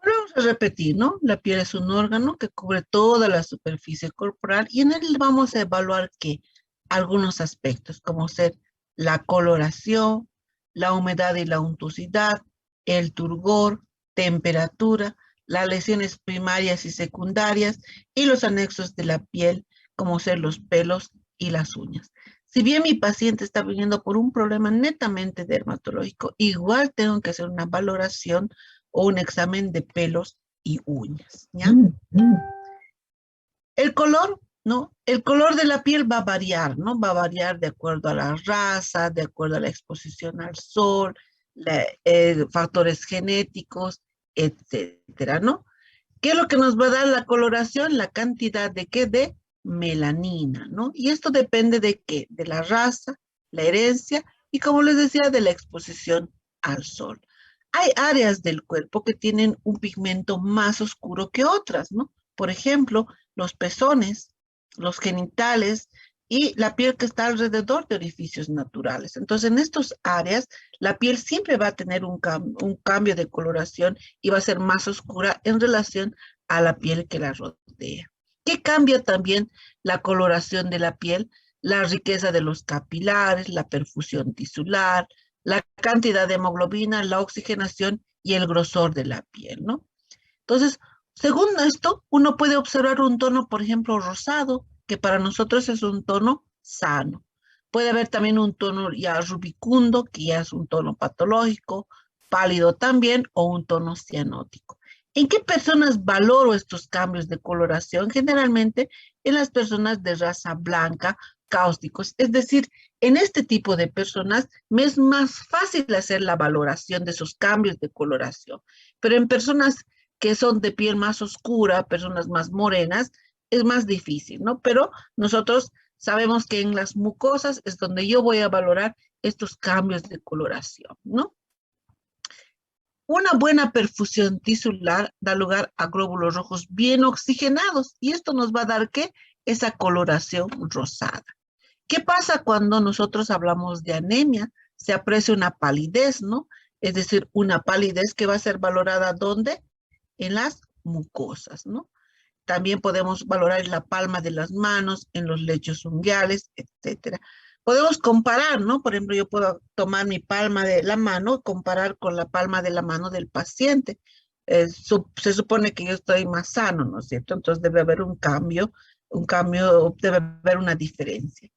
Vamos a repetir, ¿no? La piel es un órgano que cubre toda la superficie corporal y en él vamos a evaluar que algunos aspectos, como ser la coloración, la humedad y la untuosidad, el turgor, temperatura, las lesiones primarias y secundarias y los anexos de la piel, como ser los pelos y las uñas. Si bien mi paciente está viniendo por un problema netamente dermatológico, igual tengo que hacer una valoración o un examen de pelos y uñas, ¿ya? El color, ¿no? El color de la piel va a variar, ¿no? Va a variar de acuerdo a la raza, de acuerdo a la exposición al sol, factores genéticos, etcétera, ¿no? ¿Qué es lo que nos va a dar la coloración? La cantidad de qué? De melanina, ¿no? Y esto depende de qué? De la raza, la herencia y, como les decía, de la exposición al sol. Hay áreas del cuerpo que tienen un pigmento más oscuro que otras, ¿no? Por ejemplo, los pezones, los genitales y la piel que está alrededor de orificios naturales. Entonces, en estas áreas, la piel siempre va a tener un cambio de coloración y va a ser más oscura en relación a la piel que la rodea. ¿Qué cambia también la coloración de la piel? La riqueza de los capilares, la perfusión tisular, la cantidad de hemoglobina, la oxigenación y el grosor de la piel, ¿no? Entonces, según esto, uno puede observar un tono, por ejemplo, rosado, que para nosotros es un tono sano. Puede haber también un tono ya rubicundo, que ya es un tono patológico, pálido también, o un tono cianótico. ¿En qué personas valoro estos cambios de coloración? Generalmente en las personas de raza blanca, cáusticos. Es decir, en este tipo de personas me es más fácil hacer la valoración de esos cambios de coloración. Pero en personas que son de piel más oscura, personas más morenas, es más difícil, ¿no? Pero nosotros sabemos que en las mucosas es donde yo voy a valorar estos cambios de coloración, ¿no? Una buena perfusión tisular da lugar a glóbulos rojos bien oxigenados y esto nos va a dar, ¿qué? Esa coloración rosada. ¿Qué pasa cuando nosotros hablamos de anemia? Se aprecia una palidez, ¿no? Es decir, una palidez que va a ser valorada ¿dónde? En las mucosas, ¿no? También podemos valorar en la palma de las manos, en los lechos unguiales, etcétera. Podemos comparar, ¿no? Por ejemplo, yo puedo tomar mi palma de la mano, comparar con la palma de la mano del paciente. Se supone que yo estoy más sano, ¿no es cierto? Entonces debe haber un cambio, debe haber una diferencia.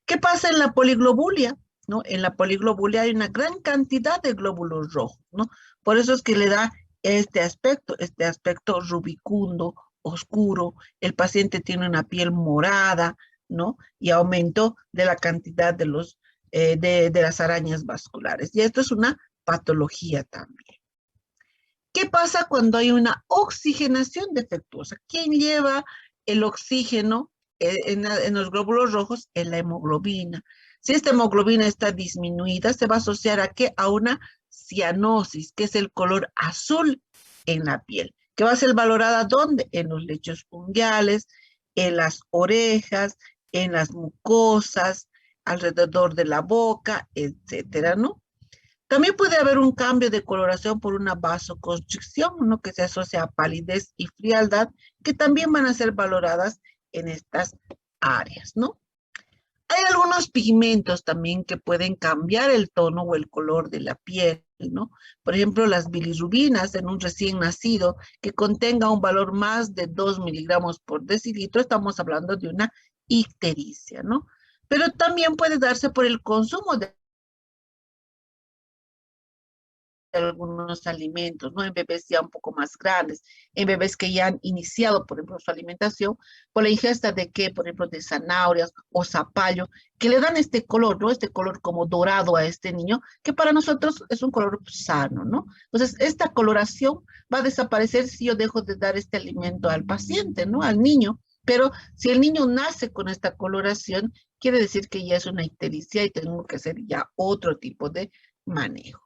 ¿Qué pasa en la poliglobulia? ¿No? En la poliglobulia hay una gran cantidad de glóbulos rojos, ¿no? Por eso es que le da este aspecto rubicundo, oscuro. El paciente tiene una piel morada, ¿no? Y aumento de la cantidad de las arañas vasculares. Y esto es una patología también. ¿Qué pasa cuando hay una oxigenación defectuosa? ¿Quién lleva el oxígeno en los glóbulos rojos? En la hemoglobina. Si esta hemoglobina está disminuida, se va a asociar a qué? A una cianosis, que es el color azul en la piel, que va a ser valorada ¿dónde? En los lechos unguiales, en las orejas, en las mucosas, alrededor de la boca, etcétera, ¿no? También puede haber un cambio de coloración por una vasoconstricción, ¿no? Que se asocia a palidez y frialdad, que también van a ser valoradas en estas áreas, ¿no? Hay algunos pigmentos también que pueden cambiar el tono o el color de la piel, ¿no? Por ejemplo, las bilirrubinas en un recién nacido que contenga un valor más de 2 miligramos por decilitro, estamos hablando de una ictericia, ¿no? Pero también puede darse por el consumo de algunos alimentos, ¿no? En bebés ya un poco más grandes, en bebés que ya han iniciado, por ejemplo, su alimentación, por la ingesta de qué, por ejemplo, de zanahorias o zapallo, que le dan este color, ¿no? Este color como dorado a este niño, que para nosotros es un color sano, ¿no? Entonces, esta coloración va a desaparecer si yo dejo de dar este alimento al paciente, ¿no? Al niño. Pero si el niño nace con esta coloración, quiere decir que ya es una ictericia y tengo que hacer ya otro tipo de manejo.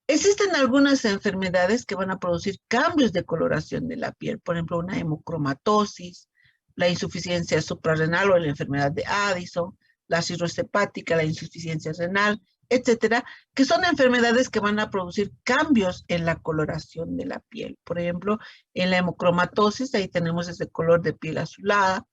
Existen algunas enfermedades que van a producir cambios de coloración de la piel, por ejemplo, una hemocromatosis, la insuficiencia suprarrenal o la enfermedad de Addison, la cirrosis hepática, la insuficiencia renal, etcétera, que son enfermedades que van a producir cambios en la coloración de la piel. Por ejemplo, en la hemocromatosis, ahí tenemos ese color de piel azulada.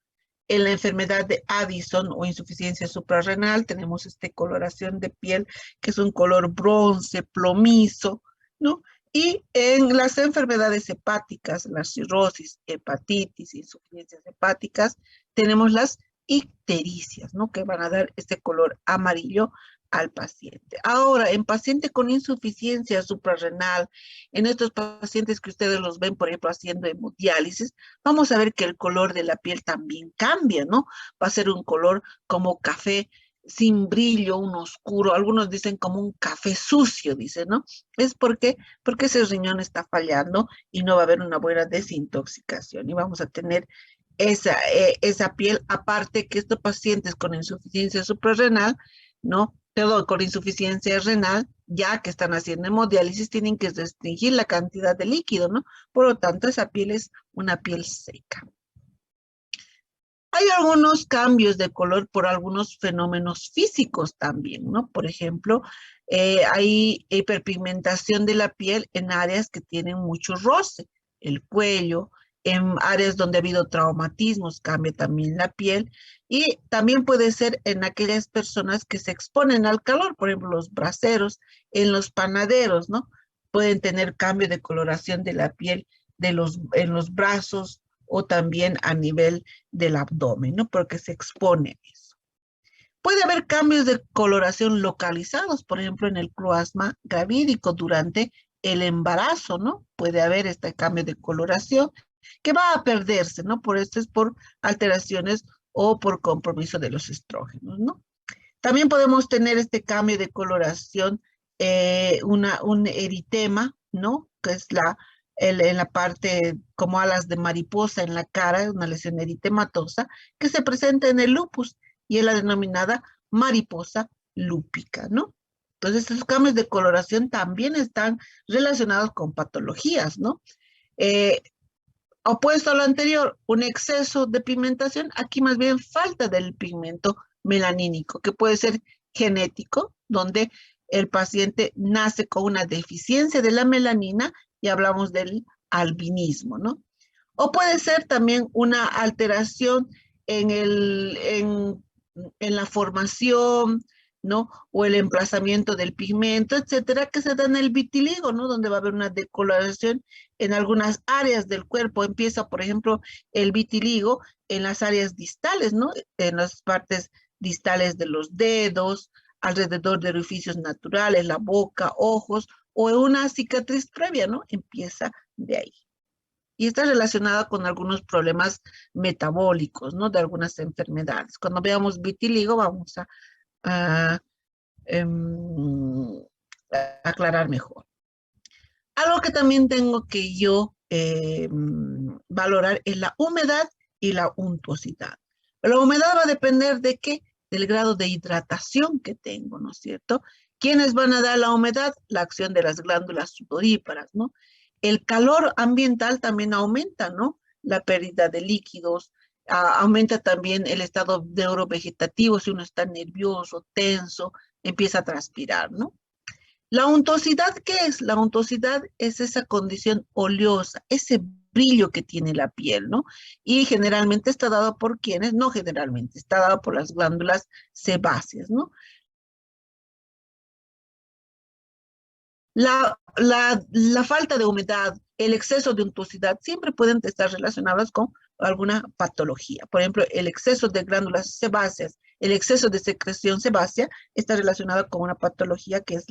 En la enfermedad de Addison o insuficiencia suprarrenal tenemos esta coloración de piel que es un color bronce, plomizo, ¿no? Y en las enfermedades hepáticas, la cirrosis, hepatitis, insuficiencias hepáticas, tenemos las ictericias, ¿no? Que van a dar este color amarillo al paciente. Ahora, en paciente con insuficiencia suprarrenal, en estos pacientes que ustedes los ven, por ejemplo, haciendo hemodiálisis, vamos a ver que el color de la piel también cambia, ¿no? Va a ser un color como café sin brillo, un oscuro, algunos dicen como un café sucio, dicen, ¿no? Es porque ese riñón está fallando y no va a haber una buena desintoxicación y vamos a tener esa piel, aparte que estos pacientes con insuficiencia suprarrenal, ¿no? Perdón, con insuficiencia renal, ya que están haciendo hemodiálisis, tienen que restringir la cantidad de líquido, ¿no? Por lo tanto, esa piel es una piel seca. Hay algunos cambios de color por algunos fenómenos físicos también, ¿no? Por ejemplo, hay hiperpigmentación de la piel en áreas que tienen mucho roce, el cuello, en áreas donde ha habido traumatismos, cambia también la piel, y también puede ser en aquellas personas que se exponen al calor, por ejemplo, los braseros, en los panaderos, ¿no? Pueden tener cambio de coloración de la piel en los brazos o también a nivel del abdomen, ¿no? Porque se expone a eso. Puede haber cambios de coloración localizados, por ejemplo, en el cloasma gravídico durante el embarazo, ¿no? Puede haber este cambio de coloración que va a perderse, ¿no? Por esto es por alteraciones o por compromiso de los estrógenos, ¿no? También podemos tener este cambio de coloración, un eritema, ¿no? Que es en la parte como alas de mariposa en la cara, una lesión eritematosa, que se presenta en el lupus y es la denominada mariposa lúpica, ¿no? Entonces, estos cambios de coloración también están relacionados con patologías, ¿no? Eh, Opuesto a lo anterior, un exceso de pigmentación, aquí más bien falta del pigmento melanínico, que puede ser genético, donde el paciente nace con una deficiencia de la melanina y hablamos del albinismo, ¿no? O puede ser también una alteración en, en la formación, ¿no? O el emplazamiento del pigmento, etcétera, que se da en el vitiligo, ¿no? Donde va a haber una decoloración en algunas áreas del cuerpo. Empieza, por ejemplo, el vitiligo en las áreas distales, ¿no? En las partes distales de los dedos, alrededor de orificios naturales, la boca, ojos, o en una cicatriz previa, ¿no? Empieza de ahí. Y está relacionada con algunos problemas metabólicos, ¿no? De algunas enfermedades. Cuando veamos vitiligo, vamos a, em, a aclarar mejor. Algo que también tengo que yo valorar es la humedad y la untuosidad. La humedad va a depender de qué, del grado de hidratación que tengo, ¿no es cierto? ¿Quiénes van a dar la humedad? La acción de las glándulas sudoríparas, ¿no? El calor ambiental también aumenta, ¿no? La pérdida de líquidos, aumenta también el estado neurovegetativo, si uno está nervioso, tenso, empieza a transpirar, ¿no? La untuosidad, ¿qué es? La untuosidad es esa condición oleosa, ese brillo que tiene la piel, ¿no? Y generalmente está dado por quienes, no generalmente, está dado por las glándulas sebáceas, ¿no? La falta de humedad, el exceso de untuosidad siempre pueden estar relacionadas con alguna patología. Por ejemplo, el exceso de glándulas sebáceas, el exceso de secreción sebácea está relacionado con una patología que es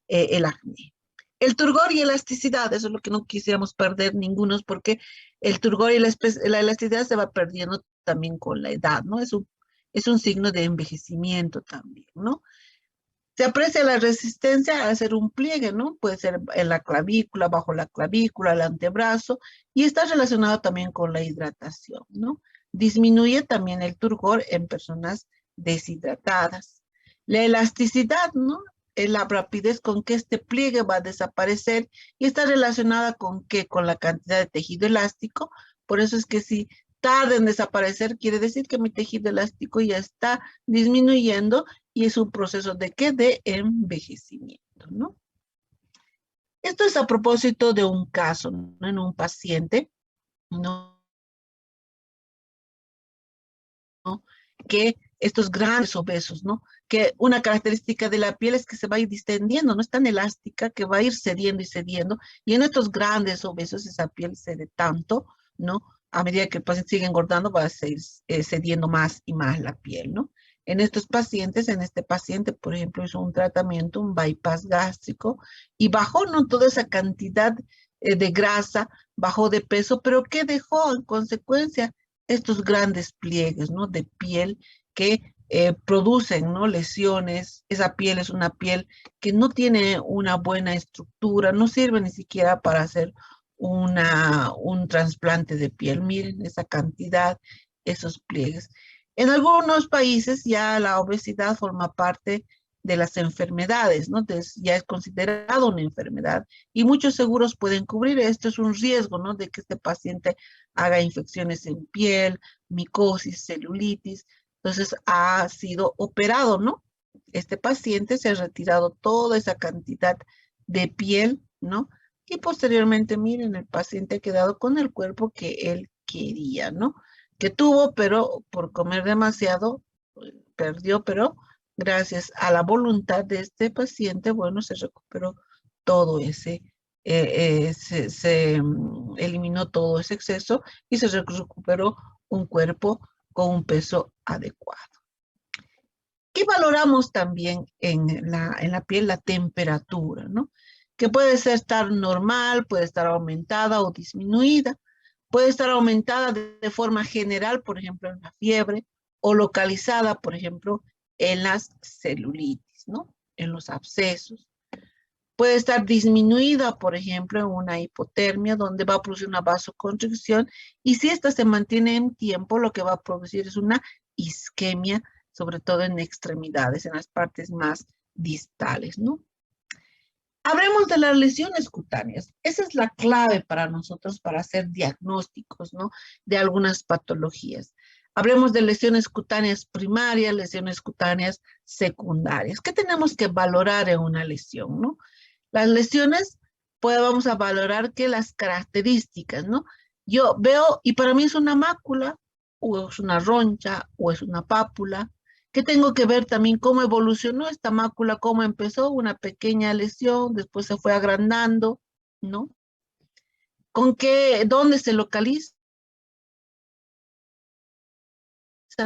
el acné. El turgor y elasticidad, eso es lo que no quisiéramos perder ninguno, porque el turgor y la elasticidad se va perdiendo también con la edad, ¿no? Es un signo de envejecimiento también, ¿no? Se aprecia la resistencia a hacer un pliegue, ¿no? Puede ser en la clavícula, bajo la clavícula, el antebrazo, y está relacionado también con la hidratación, ¿no? Disminuye también el turgor en personas deshidratadas. La elasticidad, ¿no? Es la rapidez con que este pliegue va a desaparecer y está relacionada con qué, con la cantidad de tejido elástico. Por eso es que si tarda en desaparecer, quiere decir que mi tejido elástico ya está disminuyendo y es un proceso de ¿qué? De envejecimiento, ¿no? Esto es a propósito de un caso, ¿no? En un paciente, ¿no? Que estos grandes obesos, ¿no? Que una característica de la piel es que se va a ir distendiendo, no es tan elástica, que va a ir cediendo y cediendo, y en estos grandes obesos esa piel cede tanto, ¿no? A medida que el paciente sigue engordando, va a seguir cediendo más y más la piel, ¿no? En estos pacientes, en este paciente, por ejemplo, hizo un tratamiento, un bypass gástrico, y bajó, ¿no? Toda esa cantidad de grasa, bajó de peso, pero ¿qué dejó en consecuencia? Estos grandes pliegues, ¿no? De piel que producen, ¿no? Lesiones. Esa piel es una piel que no tiene una buena estructura, no sirve ni siquiera para hacer un trasplante de piel. Miren esa cantidad, esos pliegues. En algunos países ya la obesidad forma parte de las enfermedades, ¿no? Entonces ya es considerado una enfermedad y muchos seguros pueden cubrir. Esto es un riesgo, ¿no? De que este paciente haga infecciones en piel, micosis, celulitis. Entonces ha sido operado, ¿no? Este paciente se ha retirado toda esa cantidad de piel, ¿no? Y posteriormente, miren, el paciente ha quedado con el cuerpo que él quería, ¿no? Que tuvo, pero por comer demasiado, perdió, pero gracias a la voluntad de este paciente, bueno, se recuperó todo ese, eliminó todo ese exceso y se recuperó un cuerpo con un peso adecuado. ¿Qué valoramos también en la piel? La temperatura, ¿no? Que puede ser estar normal, puede estar aumentada o disminuida. Puede estar aumentada de forma general, por ejemplo, en la fiebre, o localizada, por ejemplo, en las celulitis, ¿no? En los abscesos. Puede estar disminuida, por ejemplo, en una hipotermia, donde va a producir una vasoconstricción, y si esta se mantiene en tiempo, lo que va a producir es una isquemia, sobre todo en extremidades, en las partes más distales, ¿no? Hablemos de las lesiones cutáneas. Esa es la clave para nosotros para hacer diagnósticos, ¿no? De algunas patologías. Hablemos de lesiones cutáneas primarias, lesiones cutáneas secundarias. ¿Qué tenemos que valorar en una lesión, no? Las lesiones, pues vamos a valorar que las características, ¿no? Yo veo, y para mí es una mácula, o es una roncha, o es una pápula, que tengo que ver también cómo evolucionó esta mácula, cómo empezó una pequeña lesión, después se fue agrandando, ¿no? ¿Con qué, dónde se localiza,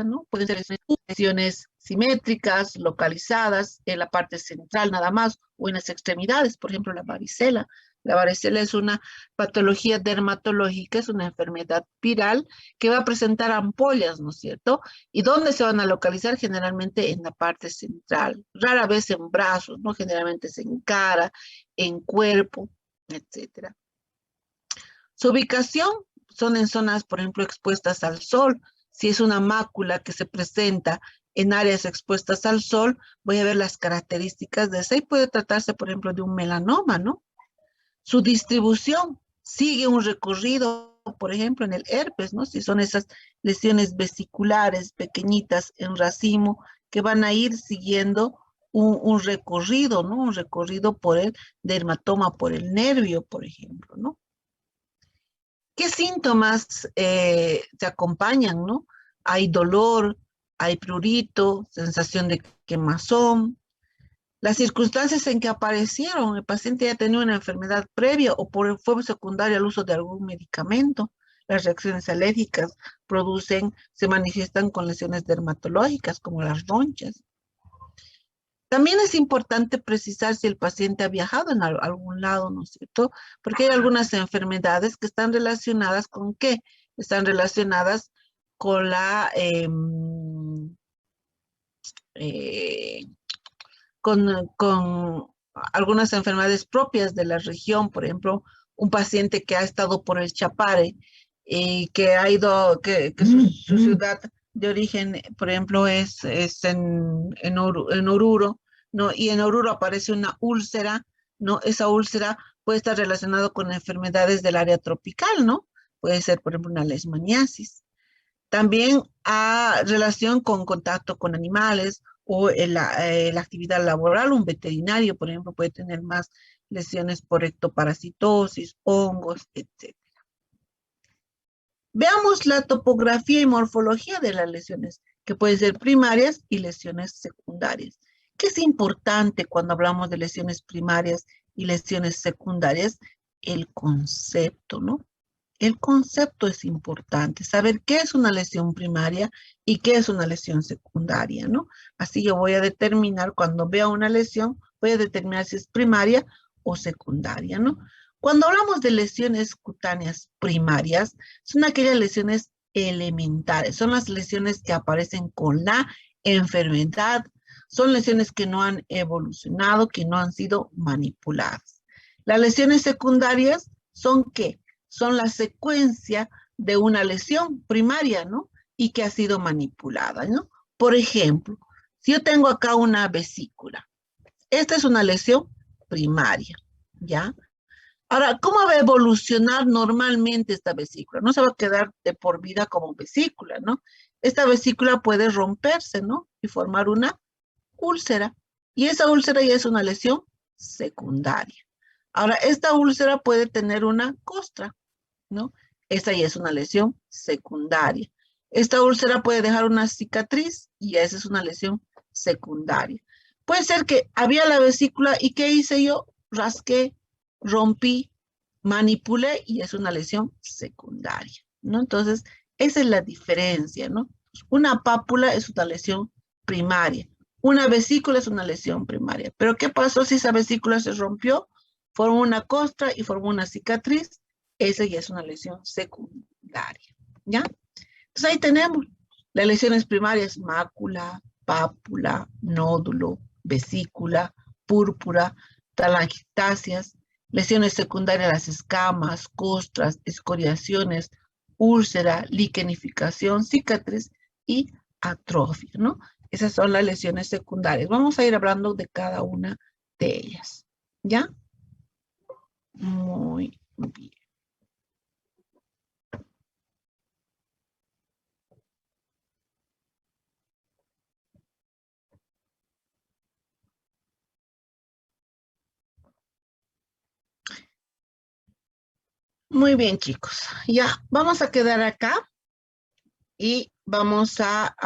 ¿no? Pueden ser lesiones simétricas, localizadas en la parte central nada más, o en las extremidades, por ejemplo, la varicela. La varicela es una patología dermatológica, es una enfermedad viral que va a presentar ampollas, ¿no es cierto? ¿Y dónde se van a localizar? Generalmente en la parte central, rara vez en brazos, ¿no? Generalmente es en cara, en cuerpo, etcétera. Su ubicación son en zonas, por ejemplo, expuestas al sol. Si es una mácula que se presenta en áreas expuestas al sol, voy a ver las características de esa y puede tratarse, por ejemplo, de un melanoma, ¿no? Su distribución sigue un recorrido, por ejemplo, en el herpes, ¿no? Si son esas lesiones vesiculares pequeñitas en racimo que van a ir siguiendo un recorrido, ¿no? Un recorrido por el dermatoma, por el nervio, por ejemplo, ¿no? ¿Qué síntomas te acompañan, no? Hay dolor, hay prurito, sensación de quemazón. Las circunstancias en que aparecieron, el paciente ya tenía una enfermedad previa o fue secundaria al uso de algún medicamento. Las reacciones alérgicas se manifiestan con lesiones dermatológicas como las ronchas. También es importante precisar si el paciente ha viajado en algún lado, ¿no es cierto? Porque hay algunas enfermedades que están relacionadas con ¿qué? Están relacionadas con eh, con algunas enfermedades propias de la región, por ejemplo, un paciente que ha estado por el Chapare y que ha ido, que su ciudad de origen, por ejemplo, es en Oruro, ¿no? Y en Oruro aparece una úlcera, ¿no? Esa úlcera puede estar relacionada con enfermedades del área tropical, ¿no? Puede ser, por ejemplo, una leishmaniasis. También a relación con contacto con animales o la actividad laboral. Un veterinario, por ejemplo, puede tener más lesiones por ectoparasitosis, hongos, etc. Veamos la topografía y morfología de las lesiones, que pueden ser primarias y lesiones secundarias. ¿Qué es importante cuando hablamos de lesiones primarias y lesiones secundarias? El concepto, ¿no? El concepto es importante, saber qué es una lesión primaria y qué es una lesión secundaria, ¿no? Así yo voy a determinar, cuando vea una lesión, voy a determinar si es primaria o secundaria, ¿no? Cuando hablamos de lesiones cutáneas primarias, son aquellas lesiones elementales, son las lesiones que aparecen con la enfermedad, son lesiones que no han evolucionado, que no han sido manipuladas. Las lesiones secundarias son ¿qué? Son la secuencia de una lesión primaria, ¿no? Y que ha sido manipulada, ¿no? Por ejemplo, si yo tengo acá una vesícula, esta es una lesión primaria, ¿ya? Ahora, ¿cómo va a evolucionar normalmente esta vesícula? No se va a quedar de por vida como vesícula, ¿no? Esta vesícula puede romperse, ¿no? Y formar una úlcera. Y esa úlcera ya es una lesión secundaria. Ahora, esta úlcera puede tener una costra, ¿no? Esa ya es una lesión secundaria. Esta úlcera puede dejar una cicatriz y esa es una lesión secundaria. Puede ser que había la vesícula y ¿qué hice yo? Rasqué, rompí, manipulé y es una lesión secundaria, ¿no? Entonces, esa es la diferencia, ¿no? Una pápula es una lesión primaria. Una vesícula es una lesión primaria. Pero ¿qué pasó si esa vesícula se rompió? Formó una costra y formó una cicatriz. Esa ya es una lesión secundaria, ¿ya? Entonces ahí tenemos las lesiones primarias: mácula, pápula, nódulo, vesícula, púrpura, telangiectasias. Lesiones secundarias: las escamas, costras, escoriaciones, úlcera, liquenificación, cicatriz y atrofia, ¿no? Esas son las lesiones secundarias. Vamos a ir hablando de cada una de ellas, ¿ya? Muy bien. Muy bien, chicos. Ya, vamos a quedar acá y vamos a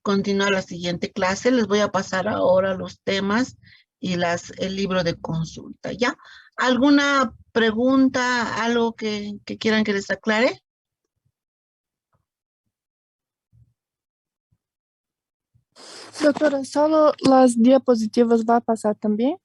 continuar la siguiente clase. Les voy a pasar ahora los temas y el libro de consulta, ¿ya? ¿Alguna pregunta, algo que quieran que les aclare? Doctora, ¿solo las diapositivas va a pasar también?